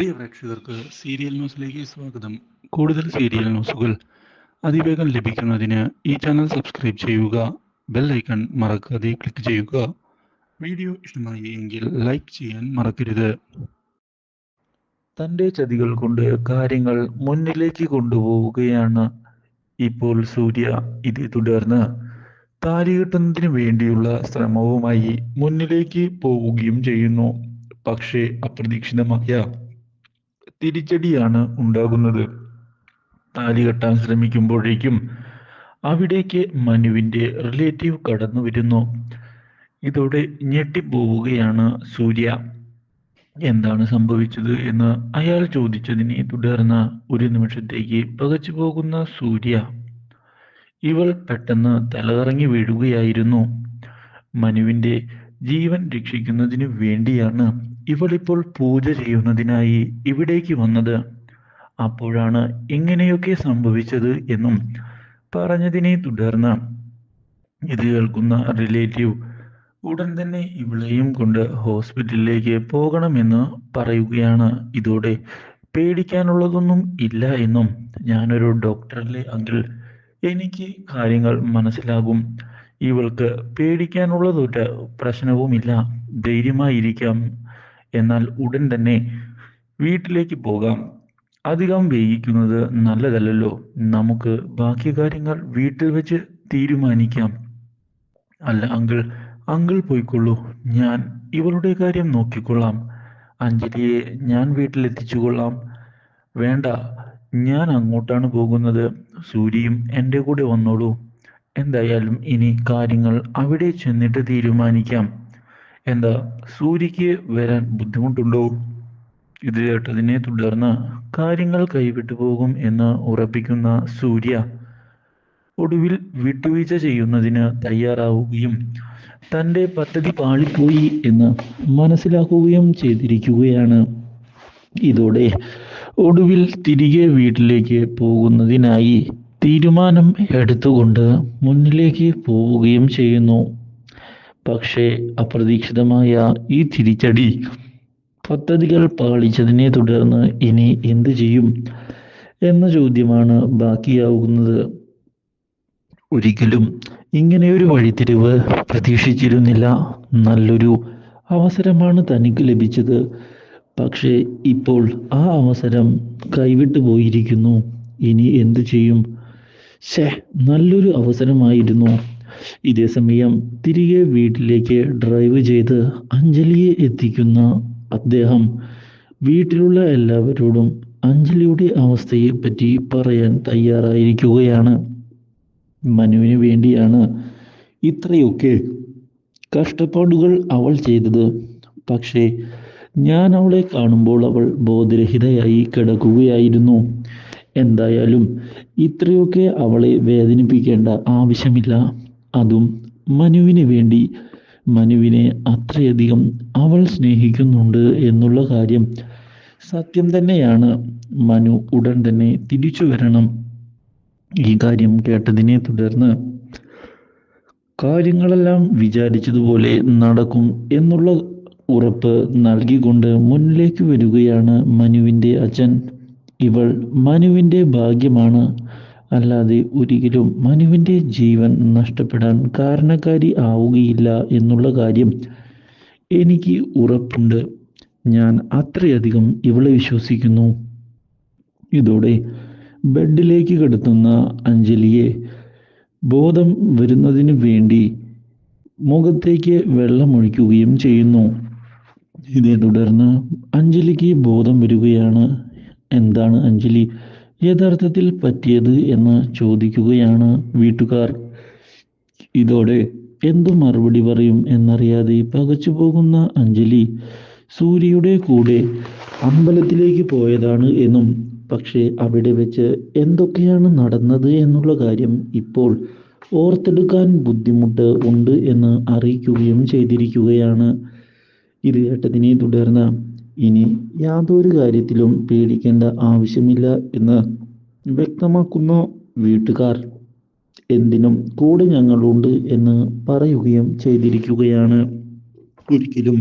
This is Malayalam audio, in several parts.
പ്രിയ പ്രേക്ഷകർക്ക് സീരിയൽ ന്യൂസിലേക്ക് സ്വാഗതം. കൂടുതൽ സീരിയൽ ന്യൂസുകൾ അതിവേഗം ലഭിക്കുന്നതിന് ഈ ചാനൽ സബ്സ്ക്രൈബ് ചെയ്യുക. ബെൽ ഐക്കൺ മറക്കാതെ ക്ലിക്ക് ചെയ്യുക. വീഡിയോ ഇഷ്ടമായി എങ്കിൽ ലൈക്ക് ചെയ്യാൻ മറക്കരുത്. തൻ്റെ ചതികൾ കൊണ്ട് കാര്യങ്ങൾ മുന്നിലേക്ക് കൊണ്ടുപോവുകയാണ് ഇപ്പോൾ സൂര്യ. ഇതേ തുടർന്ന് താലികെട്ടുന്നതിന് വേണ്ടിയുള്ള ശ്രമവുമായി മുന്നിലേക്ക് പോവുകയും ചെയ്യുന്നു. പക്ഷേ അപ്രതീക്ഷിതമായ തിരിച്ചടിയാണ് ഉണ്ടാകുന്നത്. താലി കെട്ടാൻ ശ്രമിക്കുമ്പോഴേക്കും അവിടേക്ക് മനുവിൻ്റെ റിലേറ്റീവ് കടന്നു വരുന്നു. ഇതോടെ ഞെട്ടിപ്പോവുകയാണ് സൂര്യ. എന്താണ് സംഭവിച്ചത് എന്ന് അയാൾ ചോദിച്ചതിനെ തുടർന്ന് ഒരു നിമിഷത്തേക്ക് പകച്ചു പോകുന്ന സൂര്യ, ഇവൾ പെട്ടെന്ന് തലകറങ്ങി വീഴുകയായിരുന്നു. മനുവിൻ്റെ ജീവൻ രക്ഷിക്കുന്നതിനു വേണ്ടിയാണ് ഇവളിപ്പോൾ പൂജ ചെയ്യുന്നതിനായി ഇവിടേക്ക് വന്നത്. അപ്പോഴാണ് ഇങ്ങനെയൊക്കെ സംഭവിച്ചത് എന്നും പറഞ്ഞതിനെ തുടർന്ന് ഇത് കേൾക്കുന്ന റിലേറ്റീവ് ഉടൻ തന്നെ ഇവളെയും കൊണ്ട് ഹോസ്പിറ്റലിലേക്ക് പോകണമെന്ന് പറയുകയാണ്. ഇതോടെ പേടിക്കാനുള്ളതൊന്നും ഇല്ല എന്നും, ഞാനൊരു ഡോക്ടറല്ലേ അങ്കിൾ, എനിക്ക് കാര്യങ്ങൾ മനസ്സിലാകും, ഇവൾക്ക് പേടിക്കാനുള്ളതൊരു പ്രശ്നവുമില്ല, ധൈര്യമായിരിക്കാം, എന്നാൽ ഉടൻ തന്നെ വീട്ടിലേക്ക് പോകാം, അധികം വൈകിക്കുന്നത് നല്ലതല്ലല്ലോ, നമുക്ക് ബാക്കി കാര്യങ്ങൾ വീട്ടിൽ വെച്ച് തീരുമാനിക്കാം. അല്ല അങ്കിൾ, അങ്കിൾ പോയിക്കൊള്ളൂ, ഞാൻ ഇവളുടെ കാര്യം നോക്കിക്കൊള്ളാം, അഞ്ജലിയെ ഞാൻ വീട്ടിലെത്തിച്ചുകൊള്ളാം. വേണ്ട, ഞാൻ അങ്ങോട്ടാണ് പോകുന്നത്, സൂര്യയും എൻ്റെ കൂടെ വന്നോളൂ, എന്തായാലും ഇനി കാര്യങ്ങൾ അവിടെ ചെന്നിട്ട് തീരുമാനിക്കാം. എന്താ, സൂര്യക്ക് വരാൻ ബുദ്ധിമുട്ടുണ്ടോ? ഇത് കേട്ടതിനെ തുടർന്ന് കാര്യങ്ങൾ കൈവിട്ടു പോകും എന്ന് ഉറപ്പിക്കുന്ന സൂര്യ ഒടുവിൽ വിട്ടുവീഴ്ച ചെയ്യുന്നതിന് തയ്യാറാവുകയും തൻ്റെ പദ്ധതി പാളിപ്പോയി എന്ന് മനസ്സിലാക്കുകയും ചെയ്തിരിക്കുകയാണ്. ഇതോടെ ഒടുവിൽ തിരികെ വീട്ടിലേക്ക് പോകുന്നതിനായി തീരുമാനം എടുത്തുകൊണ്ട് മുന്നിലേക്ക് പോവുകയും ചെയ്യുന്നു. പക്ഷേ അപ്രതീക്ഷിതമായ ഈ തിരിച്ചടി പദ്ധതികൾ പാളിച്ചതിനെ തുടർന്ന് ഇനി എന്തു ചെയ്യും എന്ന ചോദ്യമാണ് ബാക്കിയാവുന്നത്. ഒരിക്കലും ഇങ്ങനെയൊരു വഴിത്തിരിവ് പ്രതീക്ഷിച്ചിരുന്നില്ല. നല്ലൊരു അവസരമാണ് തനിക്ക് ലഭിച്ചത്. പക്ഷേ ഇപ്പോൾ ആ അവസരം കൈവിട്ടു പോയിരിക്കുന്നു. ഇനി എന്തു ചെയ്യും? നല്ലൊരു അവസരമായിരുന്നു. ഇതേ സമയം തിരികെ വീട്ടിലേക്ക് ഡ്രൈവ് ചെയ്ത് അഞ്ജലിയെ എത്തിക്കുന്ന അദ്ദേഹം വീട്ടിലുള്ള എല്ലാവരോടും അഞ്ജലിയുടെ അവസ്ഥയെ പറ്റി പറയാൻ തയ്യാറായിരിക്കുകയാണ്. മനുവിന് വേണ്ടിയാണ് ഇത്രയൊക്കെ കഷ്ടപ്പാടുകൾ അവൾ ചെയ്തത്. പക്ഷേ ഞാൻ അവളെ കാണുമ്പോൾ അവൾ ബോധരഹിതയായി കിടക്കുകയായിരുന്നു. എന്തായാലും ഇത്രയൊക്കെ അവളെ വേദനിപ്പിക്കേണ്ട ആവശ്യമില്ല. അതും മനുവിന് വേണ്ടി. മനുവിനെ അത്രയധികം അവൾ സ്നേഹിക്കുന്നുണ്ട് എന്നുള്ള കാര്യം സത്യം തന്നെയാണ്. മനു ഉടൻ തന്നെ തിരിച്ചു വരണം. ഈ കാര്യം കേട്ടതിനെ തുടർന്ന് കാര്യങ്ങളെല്ലാം വിചാരിച്ചതുപോലെ നടക്കും എന്നുള്ള ഉറപ്പ് നൽകിക്കൊണ്ട് മുന്നിലേക്ക് വരികയാണ് മനുവിൻ്റെ അച്ഛൻ. ഇവൾ മനുവിൻ്റെ ഭാഗ്യമാണ്, അല്ലാതെ ഒരിക്കലും മനുവിൻ്റെ ജീവൻ നഷ്ടപ്പെടാൻ കാരണക്കാരി ആവുകയില്ല എന്നുള്ള കാര്യം എനിക്ക് ഉറപ്പുണ്ട്. ഞാൻ അത്രയധികം ഇവളെ വിശ്വസിക്കുന്നു. ഇതോടെ ബെഡിലേക്ക് കിടത്തുന്ന അഞ്ജലിയെ ബോധം വരുന്നതിന് വേണ്ടി മുഖത്തേക്ക് വെള്ളമൊഴിക്കുകയും ചെയ്യുന്നു. ഇതേ തുടർന്ന് അഞ്ജലിക്ക് ബോധം വരികയാണ്. എന്താണ് അഞ്ജലി യഥാർത്ഥത്തിൽ പറ്റിയത് എന്ന് ചോദിക്കുകയാണ് വീട്ടുകാർ. ഇതോടെ എന്തു മറുപടി പറയും എന്നറിയാതെ പകച്ചു പോകുന്ന അഞ്ജലി സൂര്യയുടെ കൂടെ അമ്പലത്തിലേക്ക് പോയതാണ് എന്നും, പക്ഷേ അവിടെ വെച്ച് എന്തൊക്കെയാണ് നടന്നത് എന്നുള്ള കാര്യം ഇപ്പോൾ ഓർത്തെടുക്കാൻ ബുദ്ധിമുട്ട് ഉണ്ട് എന്ന് അറിയിക്കുകയും ചെയ്തിരിക്കുകയാണ്. ഇത് കേട്ടതിനെ തുടർന്ന് ഇനി യാതൊരു കാര്യത്തിലും പേടിക്കേണ്ട ആവശ്യമില്ല എന്ന് വ്യക്തമാക്കുന്ന വീട്ടുകാർ എന്തിനും കൂടെ ഞങ്ങളുണ്ട് എന്ന് പറയുകയും ചെയ്തിരിക്കുകയാണ്. ഒരിക്കലും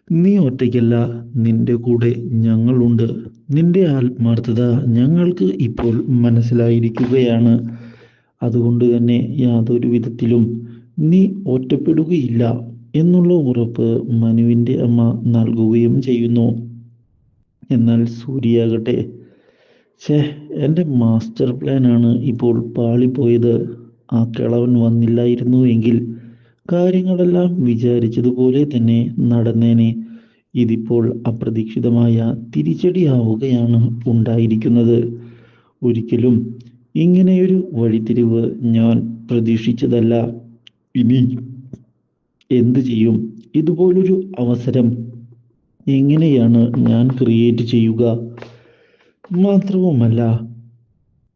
നീ ഒറ്റയ്ക്കല്ല, നിന്റെ കൂടെ ഞങ്ങളുണ്ട്. നിന്റെ ആത്മാർത്ഥത ഞങ്ങൾക്ക് ഇപ്പോൾ മനസ്സിലായിരിക്കുകയാണ്. അതുകൊണ്ട് തന്നെ യാതൊരു വിധത്തിലും നീ ഒറ്റപ്പെടുകയില്ല എന്നുള്ള ഉറപ്പ് മനുവിൻ്റെ അമ്മ നൽകുകയും ചെയ്യുന്നു. എന്നാൽ സൂര്യയാകട്ടെ, ഛേ, എൻ്റെ മാസ്റ്റർ പ്ലാനാണ് ഇപ്പോൾ പാളിപ്പോയത്. ആ കിളവൻ വന്നില്ലായിരുന്നു എങ്കിൽ കാര്യങ്ങളെല്ലാം വിചാരിച്ചതുപോലെ തന്നെ നടന്നേനെ. ഇതിപ്പോൾ അപ്രതീക്ഷിതമായ തിരിച്ചടിയാവുകയാണ് ഉണ്ടായിരിക്കുന്നത്. ഒരിക്കലും ഇങ്ങനെയൊരു വഴിത്തിരിവ് ഞാൻ പ്രതീക്ഷിച്ചതല്ല. ഇനി എന്തു ചെയ്യും? ഇതുപോലൊരു അവസരം എങ്ങനെയാണ് ഞാൻ ക്രിയേറ്റ് ചെയ്യുക? മാത്രവുമല്ല,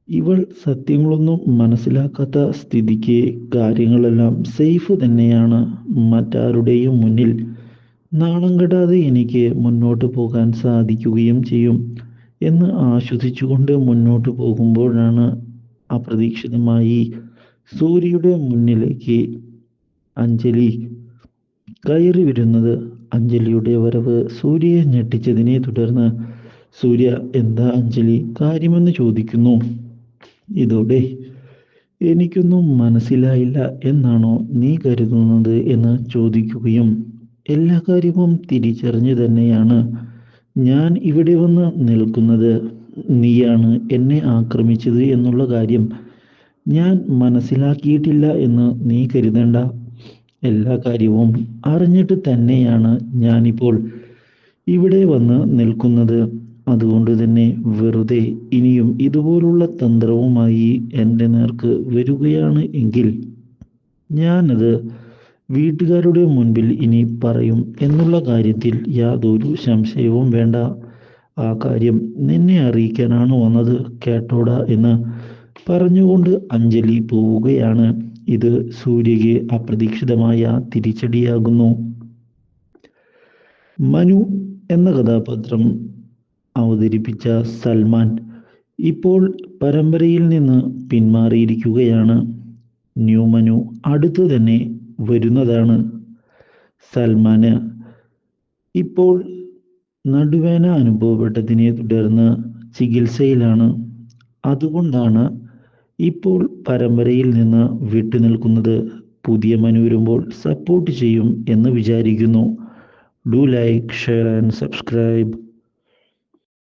ഇവൾ സത്യങ്ങളൊന്നും മനസ്സിലാക്കാത്ത സ്ഥിതിക്ക് കാര്യങ്ങളെല്ലാം സേഫ് തന്നെയാണ്. മറ്റാരുടെയും മുന്നിൽ നാണം കെടാതെ എനിക്ക് മുന്നോട്ട് പോകാൻ സാധിക്കുകയും ചെയ്യും എന്ന് ആശ്വസിച്ചുകൊണ്ട് മുന്നോട്ട് പോകുമ്പോഴാണ് അപ്രതീക്ഷിതമായി സൂര്യയുടെ മുന്നിലേക്ക് അഞ്ജലി കയറി വരുന്നത്. അഞ്ജലിയുടെ വരവ് സൂര്യയെ ഞെട്ടിച്ചതിനെ തുടർന്ന് സൂര്യ എന്താ അഞ്ജലി കാര്യമെന്ന് ചോദിക്കുന്നു. ഇതോടെ എനിക്കൊന്നും മനസ്സിലായില്ല എന്നാണോ നീ കരുതുന്നത് എന്ന് ചോദിക്കുകയും, എല്ലാ കാര്യവും തിരിച്ചറിഞ്ഞു തന്നെയാണ് ഞാൻ ഇവിടെ വന്ന് നിൽക്കുന്നത്. നീയാണ് എന്നെ ആക്രമിച്ചത് എന്നുള്ള കാര്യം ഞാൻ മനസ്സിലാക്കിയിട്ടില്ല എന്ന് നീ കരുതണ്ട. എല്ലാ കാര്യവും അറിഞ്ഞിട്ട് തന്നെയാണ് ഞാനിപ്പോൾ ഇവിടെ വന്ന് നിൽക്കുന്നത്. അതുകൊണ്ട് തന്നെ വെറുതെ ഇനിയും ഇതുപോലുള്ള തന്ത്രവുമായി എൻ്റെ നേർക്ക് വരികയാണ് എങ്കിൽ ഞാനത് വീട്ടുകാരുടെ മുൻപിൽ ഇനി പറയും എന്നുള്ള കാര്യത്തിൽ യാതൊരു സംശയവും വേണ്ട. ആ കാര്യം നിന്നെ അറിയിക്കാനാണ് വന്നത്, കേട്ടോടാ എന്ന് പറഞ്ഞുകൊണ്ട് അഞ്ജലി പോവുകയാണ്. ഇത് സൂര്യയ്ക്ക് അപ്രതീക്ഷിതമായ തിരിച്ചടിയാകുന്നു. മനു എന്ന കഥാപാത്രം അവതരിപ്പിച്ച സൽമാൻ ഇപ്പോൾ പരമ്പരയിൽ നിന്ന് പിന്മാറിയിരിക്കുകയാണ്. ന്യൂ മനു അടുത്തു തന്നെ വരുന്നതാണ്. സൽമാന് ഇപ്പോൾ നടുവേദന അനുഭവപ്പെട്ടതിനെ തുടർന്ന് ചികിത്സയിലാണ്. അതുകൊണ്ടാണ് ഇപ്പോൾ പരമ്പരയിൽ നിന്ന് വിട്ടുനിൽക്കുന്നത്. പുതിയ മനു വരുമ്പോൾ സപ്പോർട്ട് ചെയ്യും എന്ന് വിചാരിക്കുന്നു. Do like, share and subscribe.